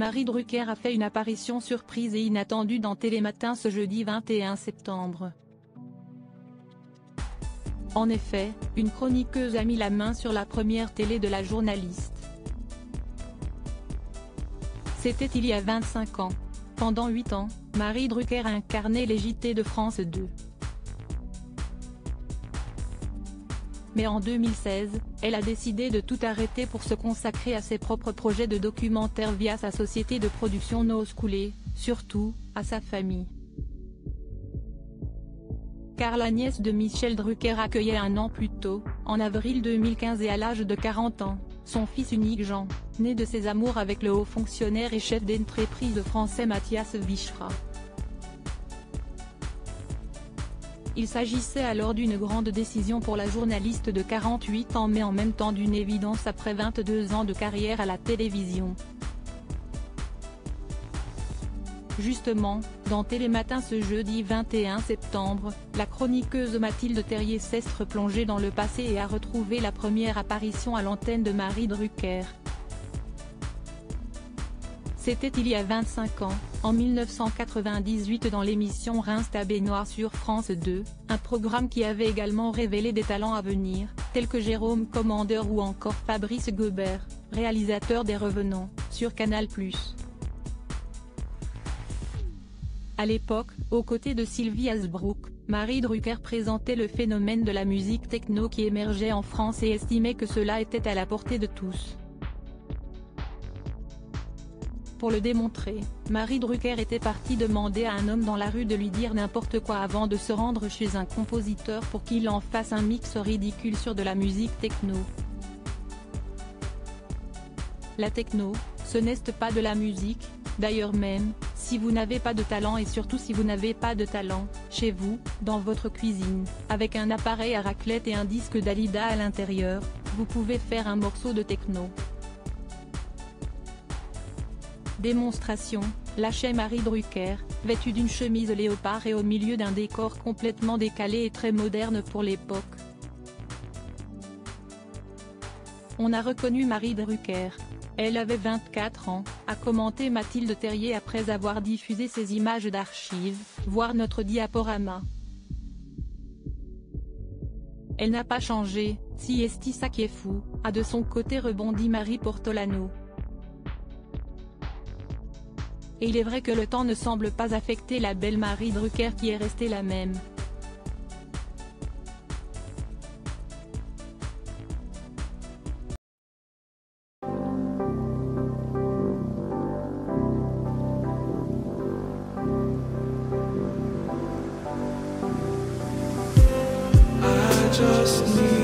Marie Drucker a fait une apparition surprise et inattendue dans Télématin ce jeudi 21 septembre. En effet, une chroniqueuse a mis la main sur la première télé de la journaliste. C'était il y a 25 ans. Pendant 8 ans, Marie Drucker a incarné les JT de France 2. Mais en 2016, elle a décidé de tout arrêter pour se consacrer à ses propres projets de documentaire via sa société de production Nose Coulé, surtout, à sa famille. Car la nièce de Michel Drucker accueillait un an plus tôt, en avril 2015 et à l'âge de 40 ans, son fils unique Jean, né de ses amours avec le haut fonctionnaire et chef d'entreprise français Mathias Vichra. Il s'agissait alors d'une grande décision pour la journaliste de 48 ans mais en même temps d'une évidence après 22 ans de carrière à la télévision. Justement, dans Télématin ce jeudi 21 septembre, la chroniqueuse Mathilde Terrier s'est replongée dans le passé et a retrouvé la première apparition à l'antenne de Marie Drucker. C'était il y a 25 ans, en 1998 dans l'émission Rince ta baignoire sur France 2, un programme qui avait également révélé des talents à venir, tels que Jérôme Commandeur ou encore Fabrice Gobert, réalisateur des Revenants, sur Canal+. À l'époque, aux côtés de Sylvie Hasbrouck, Marie Drucker présentait le phénomène de la musique techno qui émergeait en France et estimait que cela était à la portée de tous. Pour le démontrer, Marie Drucker était partie demander à un homme dans la rue de lui dire n'importe quoi avant de se rendre chez un compositeur pour qu'il en fasse un mix ridicule sur de la musique techno. La techno, ce n'est pas de la musique, d'ailleurs même, si vous n'avez pas de talent et surtout si vous n'avez pas de talent, chez vous, dans votre cuisine, avec un appareil à raclette et un disque Dalida à l'intérieur, vous pouvez faire un morceau de techno. Démonstration, lâchait Marie Drucker, vêtue d'une chemise léopard et au milieu d'un décor complètement décalé et très moderne pour l'époque. On a reconnu Marie Drucker. Elle avait 24 ans, a commenté Mathilde Terrier après avoir diffusé ces images d'archives, voir notre diaporama. Elle n'a pas changé, si esti ça qui est fou, a de son côté rebondi Marie Portolano. Et il est vrai que le temps ne semble pas affecter la belle Marie Drucker qui est restée la même. I just need